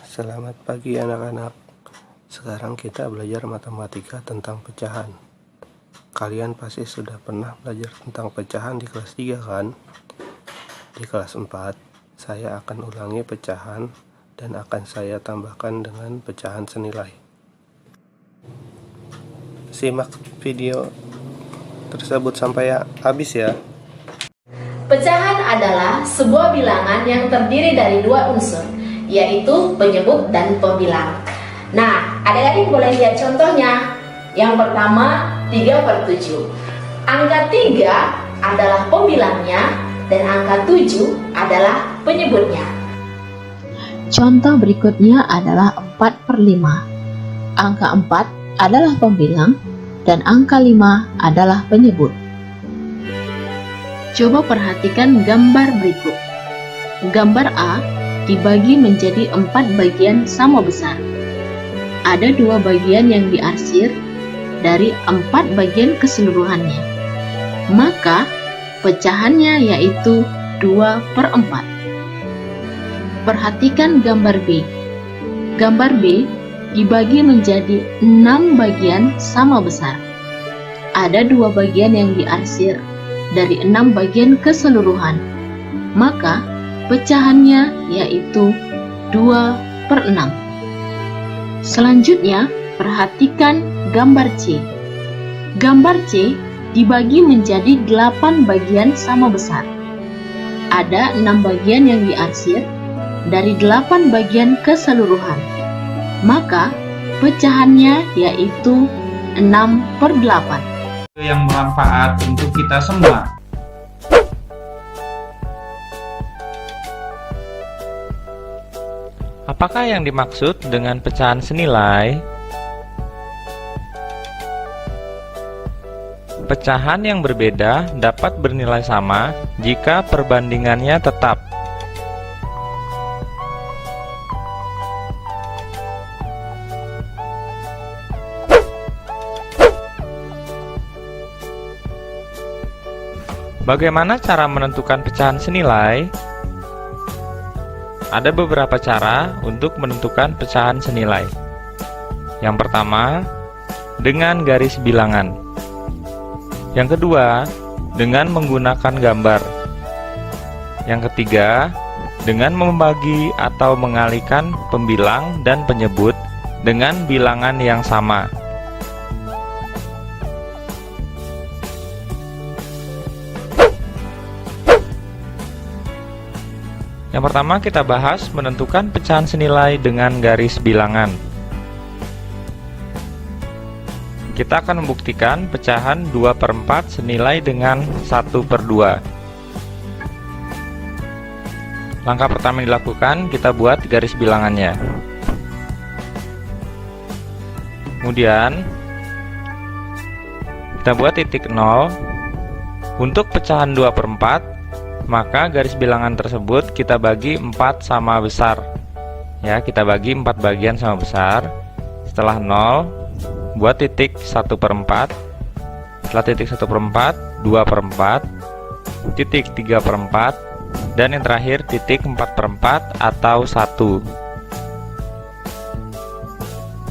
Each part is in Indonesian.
Selamat pagi anak-anak. Sekarang kita belajar matematika tentang pecahan. Kalian pasti sudah pernah belajar tentang pecahan di kelas 3 kan? Di kelas 4, saya akan ulangi pecahan dan akan saya tambahkan dengan pecahan senilai. Simak video tersebut sampai habis ya. Pecahan adalah sebuah bilangan yang terdiri dari dua unsur, yaitu penyebut dan pembilang. Nah, adik-adik boleh lihat contohnya. Yang pertama, 3/7. Angka 3 adalah pembilangnya dan angka 7 adalah penyebutnya. Contoh berikutnya adalah 4/5. Angka 4 adalah pembilang dan angka 5 adalah penyebut. Coba perhatikan gambar berikut. Gambar A dibagi menjadi 4 bagian sama besar. Ada 2 bagian yang diarsir dari 4 bagian keseluruhannya. Maka pecahannya yaitu 2/4. Perhatikan gambar B. Gambar B dibagi menjadi 6 bagian sama besar. Ada 2 bagian yang diarsir dari 6 bagian keseluruhan. Maka pecahannya yaitu 2/6. Selanjutnya, perhatikan gambar C. Gambar C dibagi menjadi 8 bagian sama besar. Ada 6 bagian yang diarsir dari 8 bagian keseluruhan. Maka pecahannya yaitu 6/8. Yang bermanfaat untuk kita semua. Apakah yang dimaksud dengan pecahan senilai? Pecahan yang berbeda dapat bernilai sama jika perbandingannya tetap. Bagaimana cara menentukan pecahan senilai? Ada beberapa cara untuk menentukan pecahan senilai. Yang pertama, dengan garis bilangan. Yang kedua, dengan menggunakan gambar. Yang ketiga, dengan membagi atau mengalihkan pembilang dan penyebut dengan bilangan yang sama. Yang pertama kita bahas menentukan pecahan senilai dengan garis bilangan. Kita akan membuktikan pecahan 2/4 senilai dengan 1/2. Langkah pertama yang dilakukan, kita buat garis bilangannya. Kemudian kita buat titik 0. Untuk pecahan 2/4, maka garis bilangan tersebut kita bagi 4 sama besar. Ya, kita bagi 4 bagian sama besar. Setelah 0, buat titik 1/4. Setelah titik 1/4, 2/4, titik 3/4, dan yang terakhir titik 4/4 atau 1.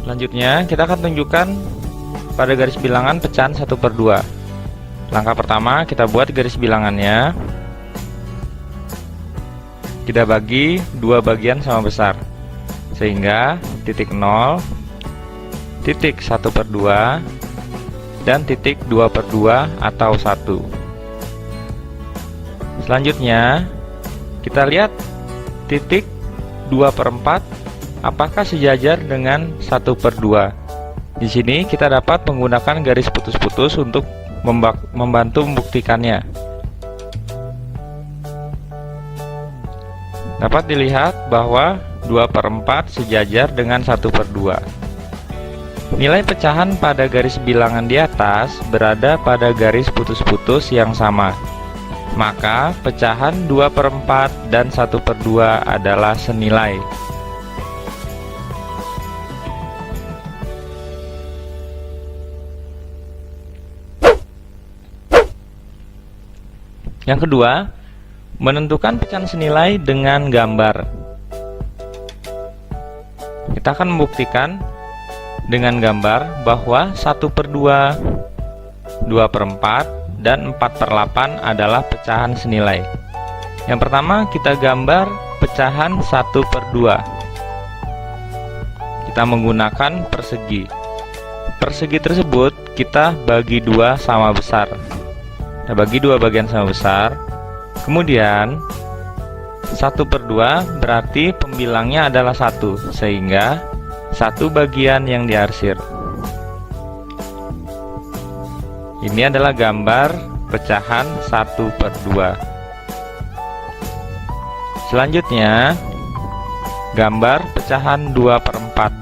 Selanjutnya, kita akan tunjukkan pada garis bilangan pecahan 1/2. Langkah pertama, kita buat garis bilangannya. Kita bagi 2 bagian sama besar, sehingga titik 0, titik 1/2, dan titik 2/2 atau 1. Selanjutnya, kita lihat titik 2/4 apakah sejajar dengan 1/2. Di sini kita dapat menggunakan garis putus-putus untuk membantu membuktikannya. Dapat dilihat bahwa 2/4 sejajar dengan 1/2. Nilai pecahan pada garis bilangan di atas berada pada garis putus-putus yang sama. Maka pecahan 2/4 dan 1/2 adalah senilai. Yang kedua, menentukan pecahan senilai dengan gambar. Kita akan membuktikan dengan gambar bahwa 1/2, 2/4, dan 4/8 adalah pecahan senilai. Yang pertama kita gambar pecahan 1/2. Kita menggunakan persegi. Persegi tersebut kita bagi 2 sama besar. Kita bagi 2 bagian sama besar. Kemudian 1/2 berarti pembilangnya adalah 1, sehingga 1 bagian yang diarsir. Ini adalah gambar pecahan 1/2. Selanjutnya gambar pecahan 2/4.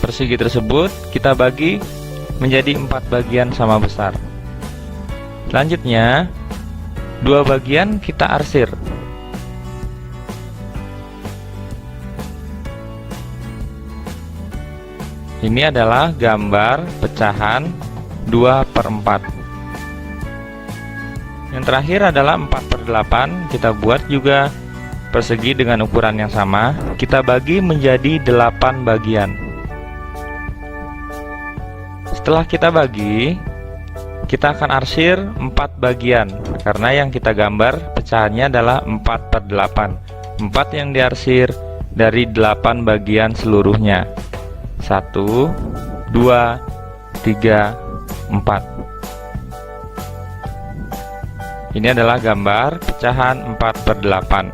Persegi tersebut kita bagi menjadi 4 bagian sama besar. Selanjutnya 2 bagian kita arsir. Ini adalah gambar pecahan 2/4. Yang terakhir adalah 4/8. Kita buat juga persegi dengan ukuran yang sama. Kita bagi menjadi 8 bagian. Setelah kita bagi, kita akan arsir 4 bagian, karena yang kita gambar pecahannya adalah 4/8. 4 yang diarsir dari 8 bagian seluruhnya. 1, 2, 3, 4. Ini adalah gambar pecahan 4/8.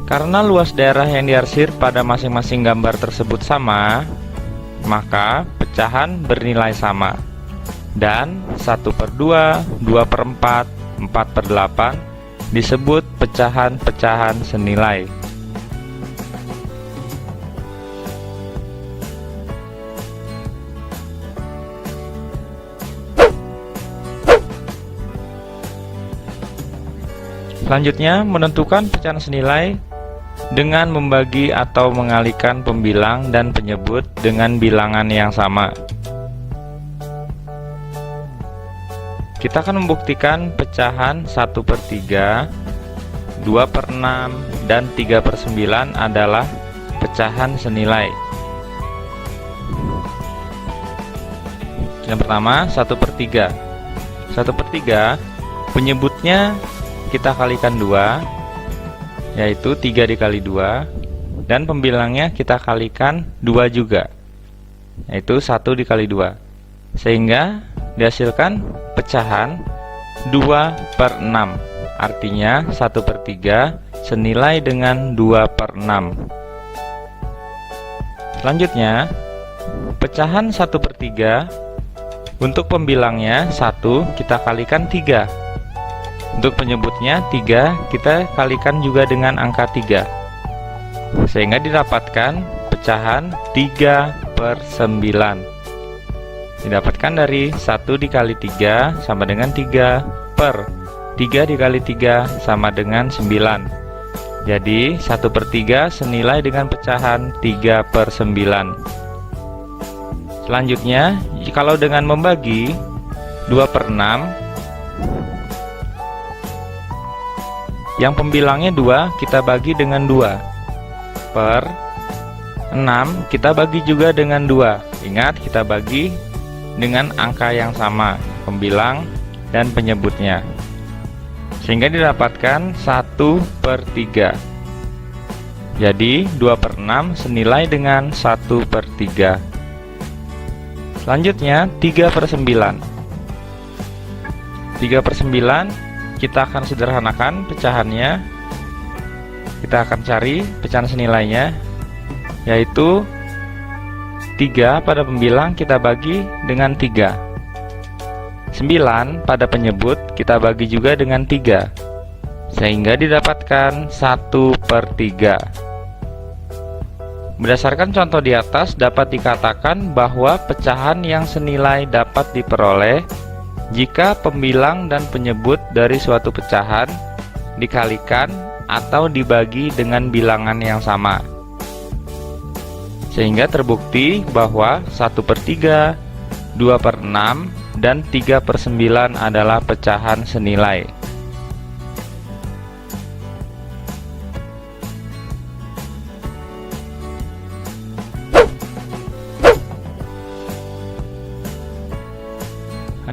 Karena luas daerah yang diarsir pada masing-masing gambar tersebut sama, maka pecahan bernilai sama. Dan 1/2, 2/4, 4/8 disebut pecahan-pecahan senilai. Selanjutnya, menentukan pecahan senilai dengan membagi atau mengalihkan pembilang dan penyebut dengan bilangan yang sama. Kita akan membuktikan pecahan 1/3, 2/6, dan 3/9 adalah pecahan senilai. Yang pertama, 1/3. 1/3 penyebutnya kita kalikan 2, yaitu 3 dikali 2, dan pembilangnya kita kalikan 2 juga, yaitu 1 dikali 2, sehingga dihasilkan pecahan 2/6. Artinya 1/3 senilai dengan 2/6. Selanjutnya, pecahan 1/3 untuk pembilangnya 1 kita kalikan 3. Untuk penyebutnya 3 kita kalikan juga dengan angka 3, sehingga didapatkan pecahan 3/9. Didapatkan dari 1 dikali 3 sama dengan 3 per 3 dikali 3 sama dengan 9. Jadi 1/3 senilai dengan pecahan 3/9. Selanjutnya, kalau dengan membagi 2/6, yang pembilangnya 2 kita bagi dengan 2 per 6 kita bagi juga dengan 2. Ingat, kita bagi dengan angka yang sama, pembilang dan penyebutnya, sehingga didapatkan 1/3. Jadi 2/6 senilai dengan 1/3. Selanjutnya 3/9. 3/9 kita akan sederhanakan pecahannya. Kita akan cari pecahan senilainya, yaitu 3 pada pembilang kita bagi dengan 3. 9 pada penyebut kita bagi juga dengan 3, sehingga didapatkan 1/3. Berdasarkan contoh di atas, dapat dikatakan bahwa pecahan yang senilai dapat diperoleh jika pembilang dan penyebut dari suatu pecahan dikalikan atau dibagi dengan bilangan yang sama, sehingga terbukti bahwa 1/3, 2/6, dan 3/9 adalah pecahan senilai.